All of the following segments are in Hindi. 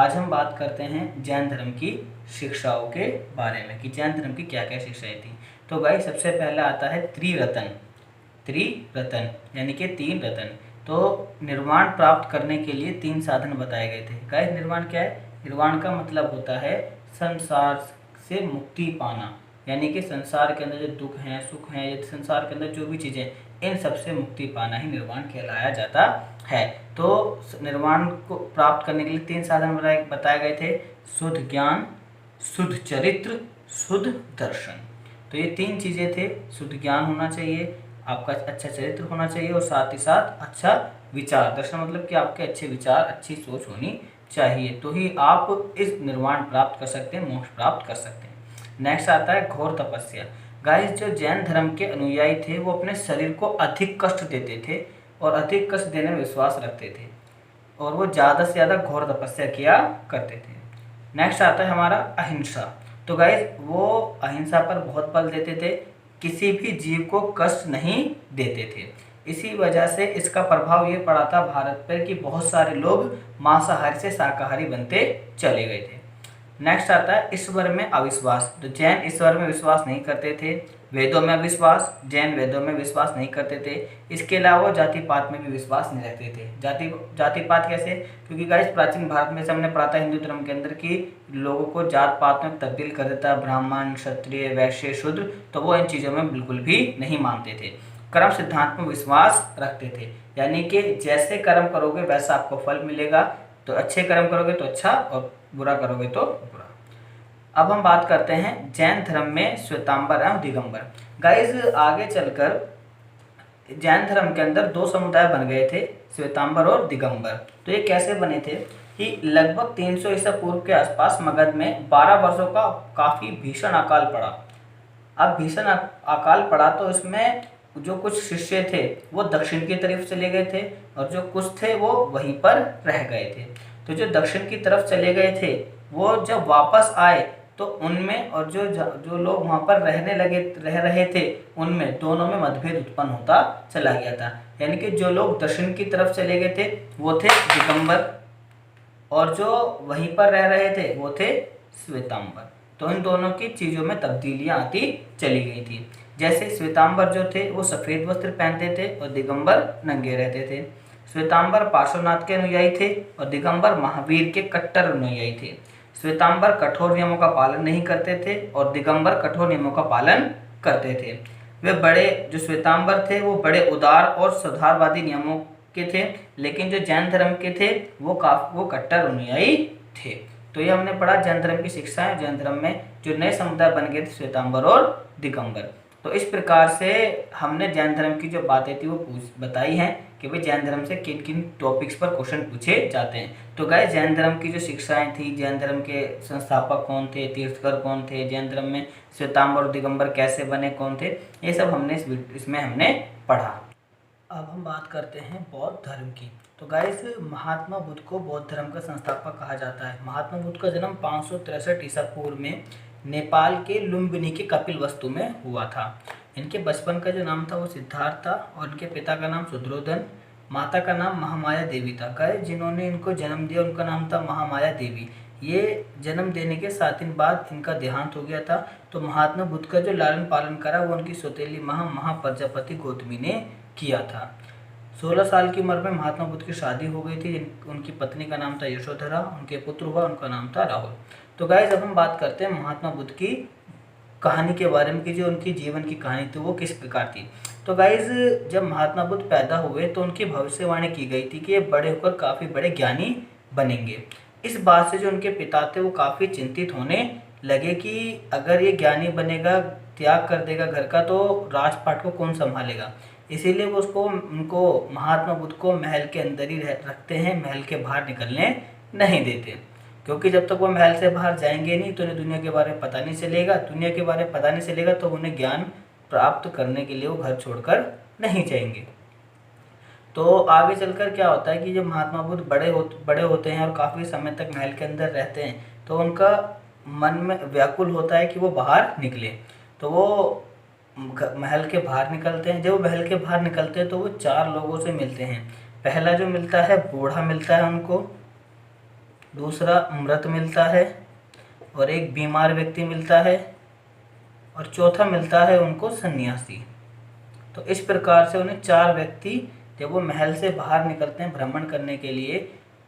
आज हम बात करते हैं जैन धर्म की शिक्षाओं के बारे में कि जैन धर्म की क्या क्या शिक्षाएं थी। तो गाइस सबसे पहला आता है त्रिरत्न। त्रिरत्न यानी कि तीन रत्न। तो निर्वाण प्राप्त करने के लिए तीन साधन बताए गए थे। गाइस निर्वाण क्या है? निर्वाण का मतलब होता है संसार से मुक्ति पाना, यानी कि संसार के अंदर जो दुख हैं, सुख हैं, या संसार के अंदर जो भी चीज़ें, इन सबसे मुक्ति पाना ही निर्वाण कहलाया जाता है। तो निर्वाण को प्राप्त करने के लिए तीन साधन बताए गए थे: शुद्ध ज्ञान, शुद्ध चरित्र, शुद्ध दर्शन। तो ये तीन चीज़ें थे। शुद्ध ज्ञान होना चाहिए, आपका अच्छा चरित्र होना चाहिए, और साथ ही साथ अच्छा विचार। दर्शन मतलब कि आपके अच्छे विचार, अच्छी सोच होनी चाहिए, तो ही आप इस निर्वाण प्राप्त कर सकते हैं, मोक्ष प्राप्त कर सकते हैं। नेक्स्ट आता है घोर तपस्या। गाइस जो जैन धर्म के अनुयायी थे वो अपने शरीर को अधिक कष्ट देते थे और अधिक कष्ट देने में विश्वास रखते थे, और वो ज़्यादा से ज़्यादा घोर तपस्या किया करते थे। नेक्स्ट आता है हमारा अहिंसा। तो गाइस वो अहिंसा पर बहुत बल देते थे, किसी भी जीव को कष्ट नहीं देते थे। इसी वजह से इसका प्रभाव ये पड़ा था भारत पर कि बहुत सारे लोग मांसाहारी से शाकाहारी बनते चले गए थे। नेक्स्ट आता है ईश्वर में अविश्वास। तो जैन ईश्वर में विश्वास नहीं करते थे। वेदों में विश्वास, जैन वेदों में विश्वास नहीं करते थे। इसके अलावा जाति पात में भी विश्वास नहीं रखते थे। जाति पात कैसे? क्योंकि गाइस प्राचीन भारत में से हमने पढ़ा था हिंदू धर्म के अंदर कि लोगों को जात पात में तब्दील कर देता, ब्राह्मण, क्षत्रिय, वैश्य, शूद्र। तो वो इन चीज़ों में बिल्कुल भी नहीं मानते थे। कर्म सिद्धांत में विश्वास रखते थे, यानी कि जैसे कर्म करोगे वैसा आपको फल मिलेगा। तो अच्छे कर्म करोगे तो अच्छा, और बुरा करोगे तो बुरा। अब हम बात करते हैं जैन धर्म में श्वेतांबर एवं दिगंबर। गाइस आगे चलकर जैन धर्म के अंदर दो समुदाय बन गए थे, श्वेतांबर और दिगंबर। तो ये कैसे बने थे कि लगभग 300 ईसा पूर्व के आसपास मगध में 12 वर्षों का काफ़ी भीषण अकाल पड़ा। अब भीषण अकाल पड़ा तो इसमें जो कुछ शिष्य थे वो दक्षिण की तरफ चले गए थे, और जो कुछ थे वो वहीं पर रह गए थे। तो जो दक्षिण की तरफ चले गए थे वो जब वापस आए तो उनमें और जो लोग वहाँ पर रह रहे थे उनमें दोनों में मतभेद उत्पन्न होता चला गया था। यानी कि जो लोग दक्षिण की तरफ चले गए थे वो थे दिगंबर, और जो वहीं पर रह रहे थे वो थे श्वेतांबर। तो इन दोनों की चीज़ों में तब्दीलियां आती चली गई थी। जैसे श्वेतांबर जो थे वो सफ़ेद वस्त्र पहनते थे और दिगंबर नंगे रहते थे। श्वेतांबर पार्श्वनाथ के अनुयायी थे और दिगंबर महावीर के कट्टर अनुयायी थे। श्वेतांबर कठोर नियमों का पालन नहीं करते थे और दिगंबर कठोर नियमों का पालन करते थे। वे बड़े जो श्वेतांबर थे वो बड़े उदार और सुधारवादी नियमों के थे, लेकिन जो जैन धर्म के थे वो कट्टर अनुयायी थे। तो ये हमने पढ़ा जैन धर्म की शिक्षाएं। जैन धर्म में जो नए समुदाय बन गए थे श्वेतांबर और दिगंबर। तो इस प्रकार से हमने जैन धर्म की जो बातें थी वो बताई हैं कि भाई जैन धर्म से किन किन टॉपिक्स पर क्वेश्चन पूछे जाते हैं। तो गाइस जैन धर्म की जो शिक्षाएं थी, जैन धर्म के संस्थापक कौन थे, तीर्थकर कौन थे, जैन धर्म में श्वेतांबर और दिगंबर कैसे बने, कौन थे, ये सब हमने इसमें हमने पढ़ा। अब हम बात करते हैं बौद्ध धर्म की। तो गाइस महात्मा बुद्ध को बौद्ध धर्म का संस्थापक कहा जाता है। महात्मा बुद्ध का जन्म 563 ईसा पूर्व में नेपाल के लुम्बिनी के कपिलवस्तु में हुआ था। इनके बचपन का जो नाम था वो सिद्धार्थ था, और इनके पिता का नाम शुद्रोधन, माता का नाम महामाया देवी था। गाइस जिन्होंने इनको जन्म दिया उनका नाम था महामाया देवी। ये जन्म देने के 7 दिन बाद इनका देहांत हो गया था। तो महात्मा बुद्ध का जो लालन पालन करा वो उनकी सौतेली महाप्रजापति गौतमी ने किया था। 16 साल की उम्र में महात्मा बुद्ध की शादी हो गई थी। उनकी पत्नी का नाम था यशोधरा, उनके पुत्र हुआ, उनका नाम था राहुल। तो गाइस अब हम बात करते हैं महात्मा बुद्ध की कहानी के बारे में कि जो उनकी जीवन की कहानी थी वो किस प्रकार थी। तो गाइस जब महात्मा बुद्ध पैदा हुए तो उनकी भविष्यवाणी की गई थी कि ये बड़े होकर काफ़ी बड़े ज्ञानी बनेंगे। इस बात से जो उनके पिता थे वो काफ़ी चिंतित होने लगे कि अगर ये ज्ञानी बनेगा, त्याग कर देगा घर का, तो राजपाट को कौन संभालेगा। इसीलिए वो उनको महात्मा बुद्ध को महल के अंदर ही रखते हैं, महल के बाहर निकलने नहीं देते, क्योंकि जब तक वो महल से बाहर जाएंगे नहीं तो उन्हें दुनिया के बारे में पता नहीं चलेगा। दुनिया के बारे में पता नहीं चलेगा तो उन्हें ज्ञान प्राप्त करने के लिए वो घर छोड़कर नहीं जाएंगे। तो आगे चलकर क्या होता है कि जब महात्मा बुद्ध बड़े होते हैं और काफ़ी समय तक महल के अंदर रहते हैं तो उनका मन में व्याकुल होता है कि वो बाहर निकले। तो वो महल के बाहर निकलते हैं। जब वो महल के बाहर निकलते हैं तो वो 4 लोगों से मिलते हैं। पहला जो मिलता है बूढ़ा मिलता है उनको, दूसरा मृत मिलता है, और एक बीमार व्यक्ति मिलता है, और चौथा मिलता है उनको सन्यासी। तो इस प्रकार से उन्हें 4 व्यक्ति, जब वो महल से बाहर निकलते हैं भ्रमण करने के लिए,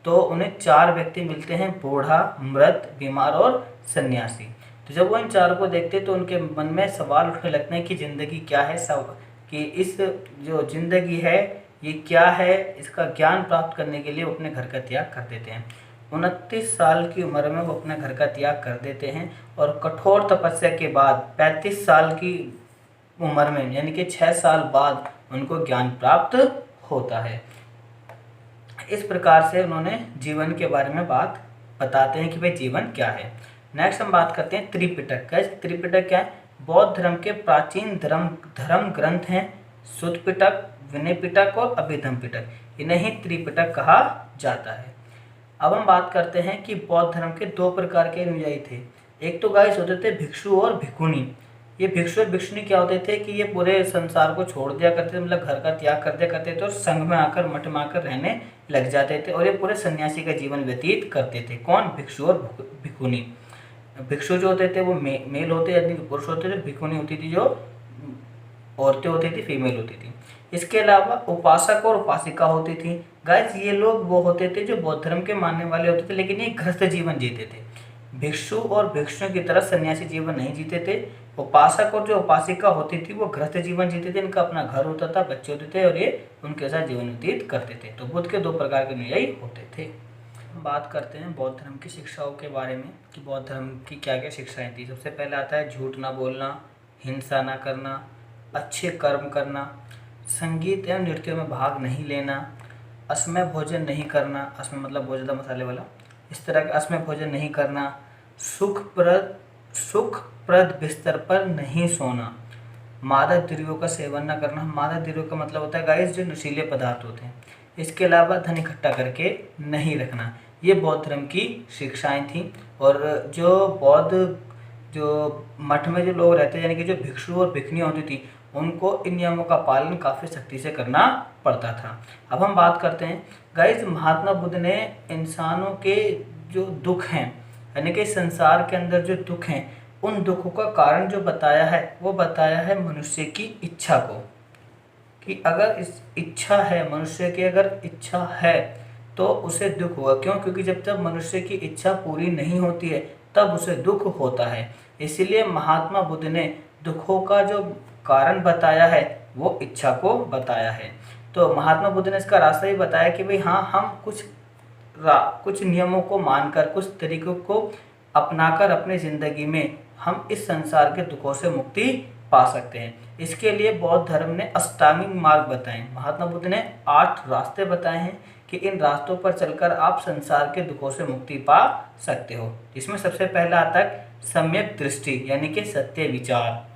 तो उन्हें 4 व्यक्ति मिलते हैं, बूढ़ा, मृत, बीमार और सन्यासी। तो जब वो इन 4 को देखते तो उनके मन में सवाल उठने लगते हैं कि ज़िंदगी क्या है, सब कि इस जो ज़िंदगी है ये क्या है, इसका ज्ञान प्राप्त करने के लिए वो अपने घर का त्याग कर देते हैं। 29 साल की उम्र में वो अपने घर का त्याग कर देते हैं, और कठोर तपस्या के बाद 35 साल की उम्र में, यानी कि 6 साल बाद उनको ज्ञान प्राप्त होता है। इस प्रकार से उन्होंने जीवन के बारे में बात बताते हैं कि भाई जीवन क्या है। नेक्स्ट हम बात करते हैं त्रिपिटक का। त्रिपिटक क्या है? बौद्ध धर्म के प्राचीन धर्म ग्रंथ हैं। सुत्त पिटक, विनय पिटक और अभिधम्म पिटक, इन्हें ही त्रिपिटक कहा जाता है। अब हम बात करते हैं कि बौद्ध धर्म के 2 प्रकार के अनुयायी थे। एक तो गाइस होते थे भिक्षु और भिक्षुणी। ये भिक्षु और भिक्षुणी क्या होते थे कि ये पूरे संसार को छोड़ दिया करते थे, मतलब घर का त्याग कर दिया करते थे, और संघ में आकर, मठ में आकर रहने लग जाते थे, और ये पूरे सन्यासी का जीवन व्यतीत करते थे। कौन? भिक्षु और भिक्षुणी। भिक्षु जो होते थे वो मेल होते, यानी पुरुष होते थे। भिक्षुणी होती थी जो औरतें होती थी, फीमेल होती थी। इसके अलावा उपासक और उपासिका होती थी। गाइस ये लोग वो होते थे जो बौद्ध धर्म के मानने वाले होते थे, लेकिन ये गृहस्थ जीवन जीते थे। भिक्षु और भिक्षुओं की तरह सन्यासी जीवन नहीं जीते थे। उपासक और जो उपासिका होती थी वो गृहस्थ जीवन जीते थे, इनका अपना घर होता था, बच्चे होते थे, और ये उनके साथ जीवन व्यतीत करते थे। तो बुद्ध के 2 प्रकार के अनुयायी होते थे। हम बात करते हैं बौद्ध धर्म की शिक्षाओं के बारे में कि बौद्ध धर्म की क्या क्या शिक्षाएं थी। सबसे पहले आता है झूठ ना बोलना, हिंसा ना करना, अच्छे कर्म करना, संगीत एवं नृत्यों में भाग नहीं लेना, असमय भोजन नहीं करना, असमय मतलब बहुत ज़्यादा मसाले वाला, इस तरह का असमय भोजन नहीं करना, सुखप्रद बिस्तर पर नहीं सोना, मादक द्रव्यों का सेवन न करना। मादक द्रव्यों का मतलब होता है गाइस जो नशीले पदार्थ होते हैं। इसके अलावा धन इकट्ठा करके नहीं रखना। ये बौद्ध धर्म की शिक्षाएं थीं। और जो बौद्ध जो मठ में जो लोग रहते हैं, यानी कि जो भिक्षु और भिक्षुणियाँ होती थी, उनको इन नियमों का पालन काफ़ी सख्ती से करना पड़ता था। अब हम बात करते हैं गाइस, महात्मा बुद्ध ने इंसानों के जो दुख हैं, यानी कि संसार के अंदर जो दुख हैं, उन दुखों का कारण जो बताया है वो बताया है मनुष्य की इच्छा को, कि अगर इस इच्छा है, मनुष्य की अगर इच्छा है तो उसे दुख होगा। क्यों? क्योंकि जब तक मनुष्य की इच्छा पूरी नहीं होती है तब उसे दुख होता है। इसीलिए महात्मा बुद्ध ने दुखों का जो कारण बताया है वो इच्छा को बताया है। तो महात्मा बुद्ध ने इसका रास्ता ही बताया कि भाई हाँ, हम कुछ नियमों को मानकर, कुछ तरीकों को अपनाकर अपनी ज़िंदगी में हम इस संसार के दुखों से मुक्ति पा सकते हैं। इसके लिए बौद्ध धर्म ने अष्टांगिक मार्ग बताए। महात्मा बुद्ध ने 8 रास्ते बताए हैं कि इन रास्तों पर चलकर आप संसार के दुखों से मुक्ति पा सकते हो। इसमें सबसे पहला आता है सम्यक दृष्टि, यानी कि सत्य विचार,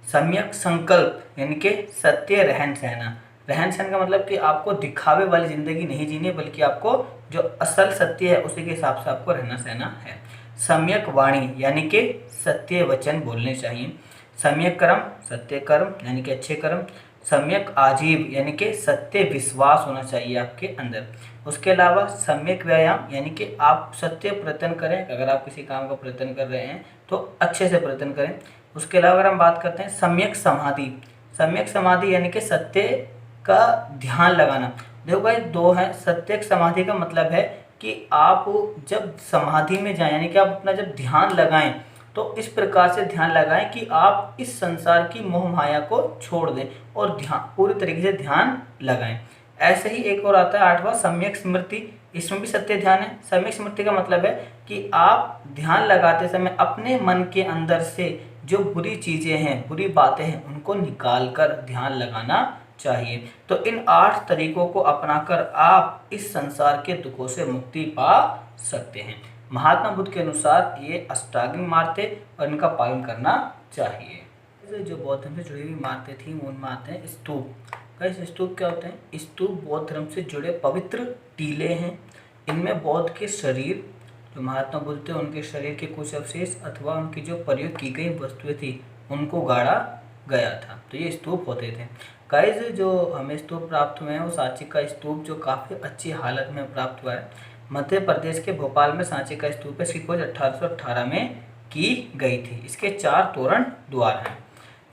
सम्यक संकल्प, यानी कि सत्य रहन सहना। रहन सहन का मतलब कि आपको दिखावे वाली ज़िंदगी नहीं जीनी है, बल्कि आपको जो असल सत्य है उसी के हिसाब से आपको रहना सहना है। सम्यक वाणी, यानी कि सत्य वचन बोलने चाहिए। सम्यक कर्म, सत्य कर्म यानी कि अच्छे कर्म। सम्यक आजीव, यानी कि सत्य विश्वास होना चाहिए आपके अंदर। उसके अलावा सम्यक व्यायाम, यानी कि आप सत्य प्रयत्न करें। अगर आप किसी काम का प्रयत्न कर रहे हैं तो अच्छे से प्रयत्न करें। उसके अलावा अगर हम बात करते हैं सम्यक समाधि, सम्यक समाधि यानी कि सत्य का ध्यान लगाना। देखो भाई 2 है। सत्यक समाधि का मतलब है कि आप जब समाधि में जाएं, यानी कि आप अपना जब ध्यान लगाएं तो इस प्रकार से ध्यान लगाएं कि आप इस संसार की मोह माया को छोड़ दें और ध्यान पूरी तरीके से ध्यान लगाएं। ऐसे ही एक और आता है 8वां सम्यक स्मृति। इसमें भी सत्य ध्यान है। सम्यक स्मृति का मतलब है कि आप ध्यान लगाते समय अपने मन के अंदर से जो बुरी चीज़ें हैं, बुरी बातें हैं, उनको निकाल कर ध्यान लगाना चाहिए। तो इन 8 तरीकों को अपनाकर आप इस संसार के दुखों से मुक्ति पा सकते हैं। महात्मा बुद्ध के अनुसार ये अष्टांगिक मार्ग थे और इनका पालन करना चाहिए। जो बौद्ध धर्म से जुड़ी हुई मार्गें थी उनमें आते हैं स्तूप। कैसे स्तूप क्या होते हैं? स्तूप बौद्ध धर्म से जुड़े पवित्र टीले हैं। इनमें बौद्ध के शरीर, जो महात्मा बुद्ध थे उनके शरीर के कुछ अवशेष अथवा उनकी जो प्रयोग की गई वस्तुएं थी उनको गाड़ा गया था। तो ये स्तूप होते थे। गाइस जो हमें स्तूप प्राप्त हुए हैं वो सांची का स्तूप जो काफ़ी अच्छी हालत में प्राप्त हुआ है। मध्य प्रदेश के भोपाल में सांची का स्तूप है। इसकी खोज 1818 में की गई थी। इसके 4 तोरण द्वार हैं।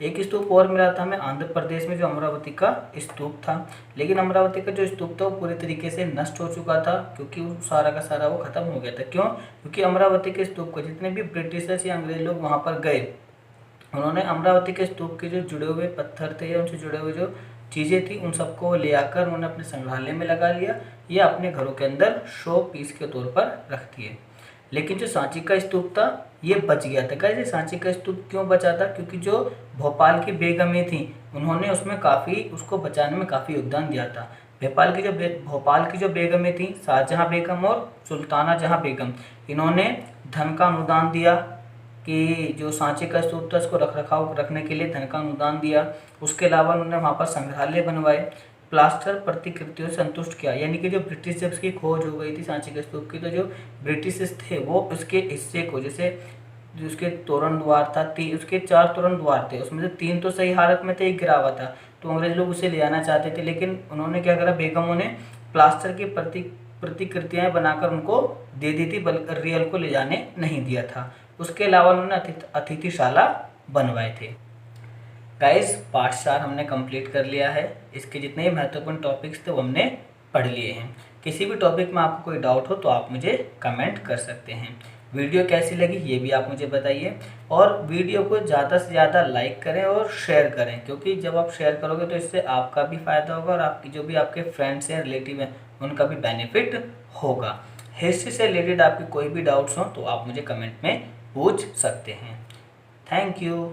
एक स्तूप और मिला था हमें आंध्र प्रदेश में, जो अमरावती का स्तूप था। लेकिन अमरावती का जो स्तूप था वो पूरी तरीके से नष्ट हो चुका था, क्योंकि वो सारा का सारा वो खत्म हो गया था। क्यों? क्योंकि अमरावती के स्तूप को जितने भी ब्रिटिशर्स या अंग्रेज लोग वहाँ पर गए, उन्होंने अमरावती के स्तूप के जो जुड़े हुए पत्थर थे या उनसे जुड़े हुए जो चीज़ें थी उन सबको ले आकर उन्होंने अपने संग्रहालय में लगा लिया या अपने घरों के अंदर शो पीस के तौर पर रख दिए। लेकिन जो सांची का स्तूप था ये बच गया था। गाइस, ये सांची का स्तूप क्यों बचा था? क्योंकि जो भोपाल की बेगमें थी उन्होंने उसमें काफ़ी उसको बचाने में काफ़ी योगदान दिया था। भोपाल की जो बेगमें थी, शाहजहाँ बेगम और सुल्ताना जहाँ बेगम, इन्होंने धन का अनुदान दिया कि जो सांची का स्तूप था उसको रखरखाव रखने के लिए धन का अनुदान दिया। उसके अलावा उन्होंने वहाँ पर संग्रहालय बनवाए, प्लास्टर प्रतिकृतियों से संतुष्ट किया। यानी कि जो ब्रिटिश जब इसकी खोज हो गई थी सांची के स्तूप की, तो जो ब्रिटिश थे वो उसके हिस्से को, जैसे जो उसके तोरण द्वार था, उसके 4 तोरण द्वार थे, उसमें से 3 तो सही हालत में थे, एक गिरा हुआ था। तो अंग्रेज लोग उसे ले आना चाहते थे, लेकिन उन्होंने क्या करा, बेगमों ने प्लास्टर की प्रतिकृतियाँ बनाकर उनको दे दी थी, बल्कि रियल को ले जाने नहीं दिया था। उसके अलावा उन्होंने अतिथिशाला बनवाए थे। गाइस, पार्ट 4 हमने कंप्लीट कर लिया है। इसके जितने भी महत्वपूर्ण टॉपिक्स थे वो हमने पढ़ लिए हैं। किसी भी टॉपिक में आपको कोई डाउट हो तो आप मुझे कमेंट कर सकते हैं। वीडियो कैसी लगी ये भी आप मुझे बताइए, और वीडियो को ज़्यादा से ज़्यादा लाइक करें और शेयर करें, क्योंकि जब आप शेयर करोगे तो इससे आपका भी फ़ायदा होगा और आपकी जो भी आपके फ्रेंड्स हैं, रिलेटिव हैं, उनका भी बेनिफिट होगा। हिस्ट्री से रिलेटेड आपकी कोई भी डाउट्स हो तो आप मुझे कमेंट में पूछ सकते हैं। Thank you.